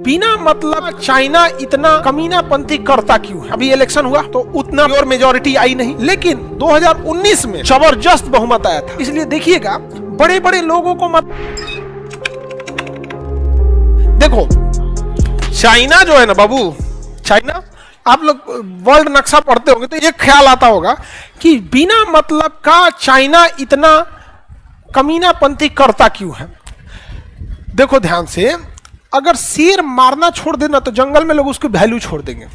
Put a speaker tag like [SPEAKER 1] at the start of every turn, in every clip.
[SPEAKER 1] बिना मतलब चाइना इतना कमीनापंथी करता क्यों है? अभी इलेक्शन हुआ तो उतना प्योर मेजोरिटी आई नहीं, लेकिन 2019 में जबरदस्त बहुमत आया था। इसलिए देखिएगा बड़े बड़े लोगों को मत देखो, चाइना जो है ना बाबू, चाइना, आप लोग वर्ल्ड नक्शा पढ़ते होंगे तो एक ख्याल आता होगा कि बिना मतलब का चाइना इतना कमीनापंथी करता क्यों है। देखो ध्यान से, अगर शेर मारना छोड़ देना तो जंगल में लोग उसकी वैल्यू छोड़ देंगे।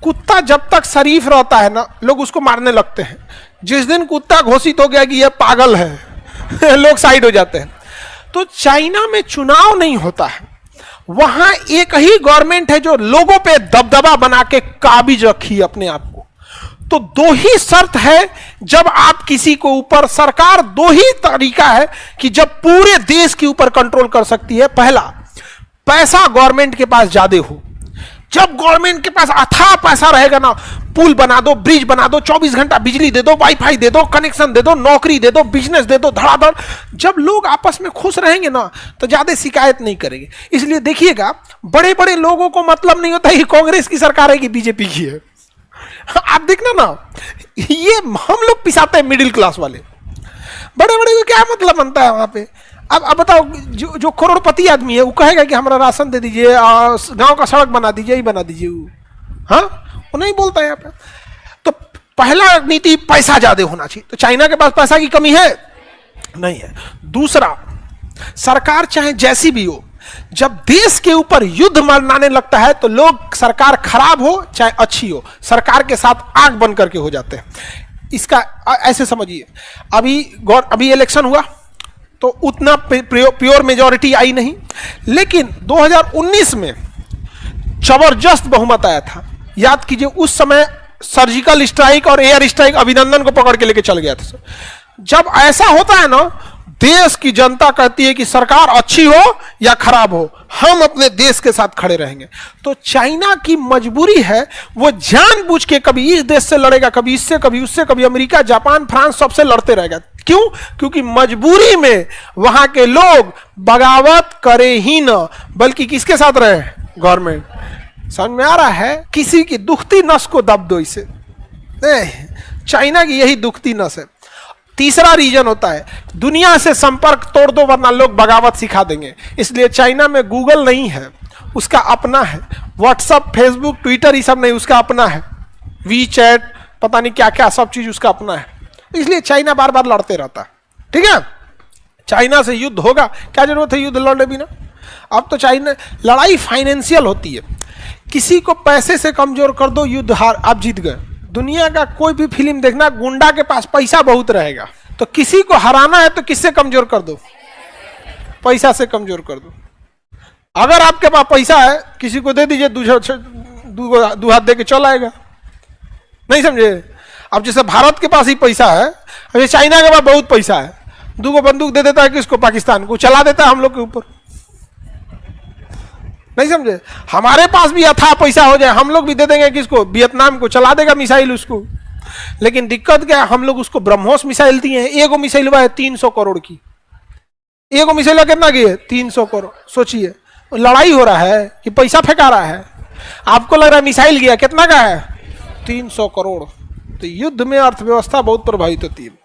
[SPEAKER 1] कुत्ता जब तक शरीफ रहता है ना, लोग उसको मारने लगते हैं। जिस दिन कुत्ता घोषित हो गया कि यह पागल है लोग साइड हो जाते हैं। तो चाइना में चुनाव नहीं होता है, वहां एक ही गवर्नमेंट है जो लोगों पे दबदबा बना के काबिज रखी अपने आप को। तो दो ही शर्त है जब आप किसी को ऊपर, सरकार दो ही तरीका है कि जब पूरे देश के ऊपर कंट्रोल कर सकती है। पहला, पैसा गवर्नमेंट के पास ज्यादा हो। जब गवर्नमेंट के पास अथाह पैसा रहेगा ना, पुल बना दो, ब्रिज बना दो, 24 घंटा बिजली दे दो, वाईफाई दे दो, कनेक्शन दे दो, नौकरी दे दो, बिजनेस दे दो, धड़ाधड़। जब लोग आपस में खुश रहेंगे ना तो ज्यादा शिकायत नहीं करेंगे। इसलिए देखिएगा बड़े बड़े लोगों को मतलब नहीं होता कि कांग्रेस की सरकार है कि बीजेपी की है। आप देखना ना, ये हम लोग पिसाते हैं मिडिल क्लास वाले। बड़े बड़े को क्या मतलब बनता है वहां पे? अब बताओ, जो करोड़पति आदमी है वो कहेगा कि हमारा राशन दे दीजिए, गांव का सड़क बना दीजिए, ही बना दीजिए वो, हाँ, वो नहीं बोलता है यहाँ पे। तो पहला नीति, पैसा ज्यादा होना चाहिए। तो चाइना के पास पैसा की कमी है नहीं है। दूसरा, सरकार चाहे जैसी भी हो, जब देश के ऊपर युद्ध मनाने लगता है तो लोग, सरकार खराब हो चाहे अच्छी हो, सरकार के साथ आंख बंद करके हो जाते हैं। इसका ऐसे समझिए, अभी इलेक्शन हुआ तो उतना प्योर मेजोरिटी आई नहीं, लेकिन 2019 में जबरदस्त बहुमत आया था। याद कीजिए, उस समय सर्जिकल स्ट्राइक और एयर स्ट्राइक अभिनंदन को पकड़ के लेके चल गया था। जब ऐसा होता है ना, देश की जनता कहती है कि सरकार अच्छी हो या खराब हो, हम अपने देश के साथ खड़े रहेंगे। तो चाइना की मजबूरी है, वो जानबूझ के कभी इस देश से लड़ेगा, कभी इससे, कभी उससे, कभी अमेरिका, जापान, फ्रांस, सबसे लड़ते रहेगा। क्यों? क्योंकि मजबूरी में वहां के लोग बगावत करे ही ना, बल्कि किसके साथ रहे? गवर्नमेंट। समझ में आ रहा है? किसी की दुखती नस को दब दो इसे। चाइना की यही दुखती नस है। तीसरा रीजन होता है, दुनिया से संपर्क तोड़ दो वरना लोग बगावत सिखा देंगे। इसलिए चाइना में गूगल नहीं है, उसका अपना है। व्हाट्सएप, फेसबुक, ट्विटर, ये सब नहीं, उसका अपना है। वी चैट, पता नहीं क्या क्या, सब चीज उसका अपना है। इसलिए चाइना बार बार लड़ते रहता है। ठीक है, चाइना से युद्ध होगा, क्या जरूरत है युद्ध लड़ने बिना? अब तो चाइना, लड़ाई फाइनेंशियल होती है। किसी को पैसे से कमजोर कर दो, युद्ध हार, आप जीत गए। दुनिया का कोई भी फिल्म देखना, गुंडा के पास पैसा बहुत रहेगा, तो किसी को हराना है तो किससे कमजोर कर दो? पैसा से कमजोर कर दो। अगर आपके पास पैसा है, किसी को दे दीजिए, दो हाथ दे के चल आएगा। नहीं समझे? अब जैसे भारत के पास ही पैसा है, अभी चाइना के पास बहुत पैसा है, दो बंदूक दे देता है किसको? पाकिस्तान को, चला देता है हम लोग के ऊपर। नहीं समझे? हमारे पास भी अथाह पैसा हो जाए, हम लोग भी दे देंगे किसको? वियतनाम को, चला देगा मिसाइल उसको। लेकिन दिक्कत क्या है, हम लोग उसको ब्रह्मोस मिसाइल दिए हैं। एगो मिसाइल है 300 करोड़ की। एगो मिसाइल कितना की है? 300 करोड़। सोचिए, लड़ाई हो रहा है कि पैसा फेंका रहा है? आपको लग रहा है मिसाइल गया, कितना का है? 300 करोड़। तो युद्ध में अर्थव्यवस्था बहुत प्रभावित होती है।